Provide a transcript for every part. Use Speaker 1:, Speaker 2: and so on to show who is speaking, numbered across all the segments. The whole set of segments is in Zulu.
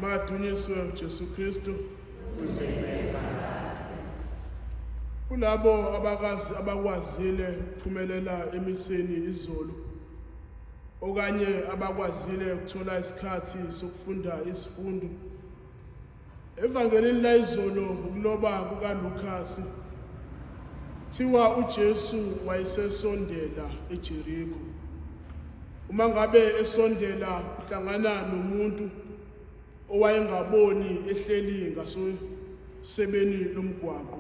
Speaker 1: Madunyiswe Jesu Kristu. Kulabo abakwazile ukuphumelela emiseni izolo, okanye abakwazile ukuthola isikhathi sokufunda isifundo evangelini la izolo ukuloba kukaLukas, thiwa uJesu wayesesondela eJeriko. Uma ngabe esondela uhlangana nomuntu owayengaboni ehleli ngasosebeni lomgwaqo.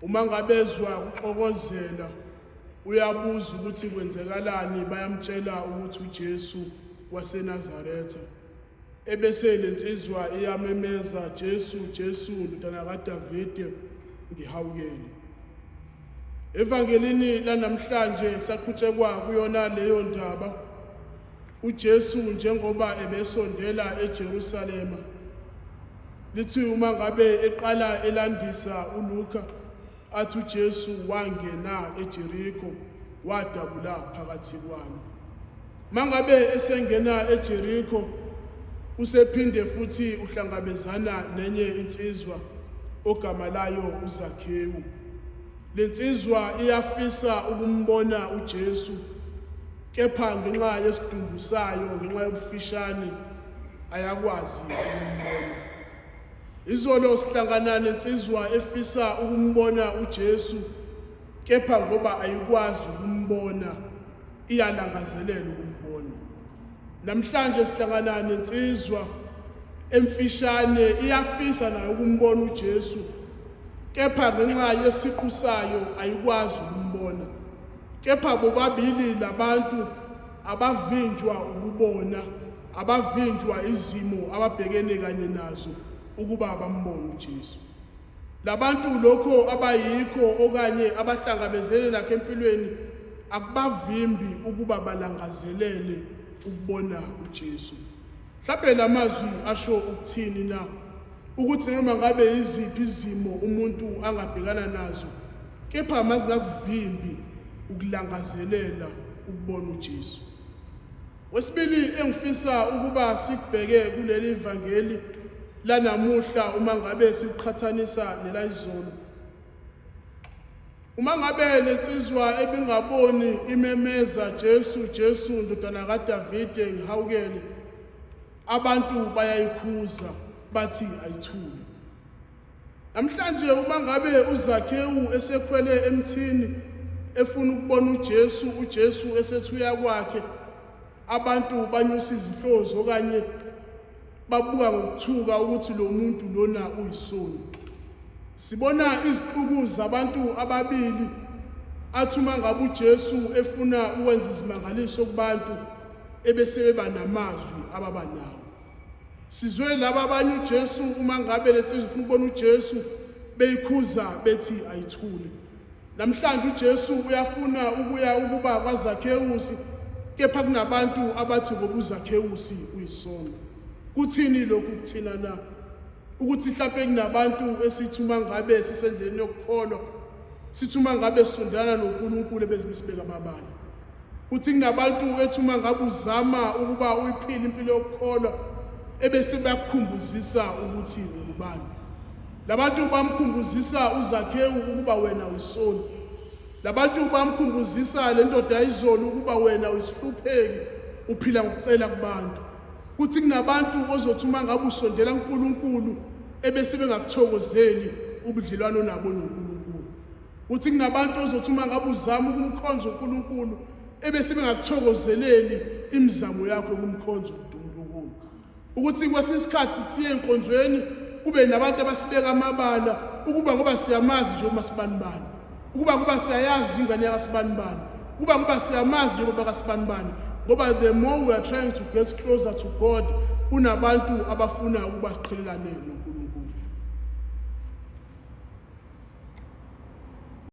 Speaker 1: Uma ngabe ezwa ukuxokozela uyabuza ukuthi kwenzekalani, bayamtshela ukuthi uJesu waseNazaretha. Ebese lensizwa iyamemeza, Jesu, Jesu, Ndodana kaDavide, ngihawukele. Evangelini lanamhlanje kusaqhutshekwa kuyona leyo ndaba. uJesu njengoba ebesondela eJerusalema, lithi uma ngabe eqala elandisa uLuka, athi uJesu wangena eJeriko wadabula phakathi kwabo. Mangabe esengena eJeriko, usephinde futhi uhlangabezana nenye insizwa ogama layo uZakhewu. Lensizwa iyafisa ukumbona uJesu, kepha ngenxa yesidumbu sayo, ngenxa yobufishane, ayakwazi ukumbona. Izolo sihlangana nensizwa efisa ukumbona uJesu, kepha ngoba ayikwazi ukumbona, iyalangazelela ukumbona. Namhlanje sihlangana nensizwa emfishane, iyafisa nayo ukumbona uJesu, kepha ngenxa yesiqu sayo ayikwazi ukumbona. Kepha bobabili labantu abavinjwa ukubona, abavinjwa izimo ababhekene kanye nazo ukuba bambone uJesu. Labantu lokho abayikho okanye abahlangabezene nakho empilweni akubavimbi ukuba balangazelele ukubona uJesu. Mhlawumbe lamazwi asho ukuthini na? Ukuthi noma ngabe iziphi izimo umuntu angabhekana nazo, kepha amazingakuvimbi ukulangazelela ukubona uJesu. Wesibili engifisa ukuba sikubheke kuleli ivangeli lanamuhla, uma ngabe siqhathanisa nelayizolo. Uma ngabe lensizwa ebingaboni imemeza, Jesu, Jesu, Ndodana kaDavide, ngihawukele, abantu bayayikhuza bathi ayithule. Namhlanje uma ngabe uZakhewu esekhwele emthini efuna ukubona uJesu, uJesu esethuya kwakhe, abantu banyusa izihlozo okanye babuka ngokuthuka ukuthi lo muntu lona uyisoni. Sibona izixuku zabantu ababili, athi uma ngabe uJesu efuna ukwenza izimangaliso kubantu, ebese beba namazwi ababanawo. Sizwe laba abanye uJesu uma ngabe lensizwa ufuna ukubona uJesu beyikhuza bethi ayithule. Namhlanje uJesu uyafuna ukuba kwaZakhewusi, kepha kunabantu abathi ngoba uZakhewusi uyisoni. Kuthini lokhu kuthina na? Ukuthi mhlawumbe kunabantu esithi uma ngabe sisendleleni yokukholwa, sithi uma ngabe sisondelana noNkulunkulu ebesibeka amabala. Kuthi kunabantu ethi uma ngabe uzama ukuba uyiphile impilo yokukholwa, ebese bayakukhumbuzisa ukuthi ngubani. Labantu bamkhumbuzisa uZakhewu ukuba wena uyisoni. Labantu bamkhumbuzisa le ndoda izolo ukuba wena uyisihlupheki, uphila ngokucela kubantu. Kuthi kunabantu ozothi uma ngabe usondela kuNkulunkulu ebese bengakuthokozeli ubudlelwano nabo noNkulunkulu. Kuthi kunabantu ozothi uma ngabe uzama ukumkhonza uNkulunkulu ebese bengakuthokozeleli imizamo yakho ukumkhonza uNkulunkulu. Ukuthi kwesinye isikhathi siye enkonzweni kube nabantu abasibeka amabala ukuba ngoba siyamazi nje uMasibanibani, ukuba siyayazi nje ingane yakaSibanibani, ukuba siyamazi nje ngoba kaSibanibani. Ngoba the more we are trying to get closer to God, kunabantu abafuna ukuba siqhelelane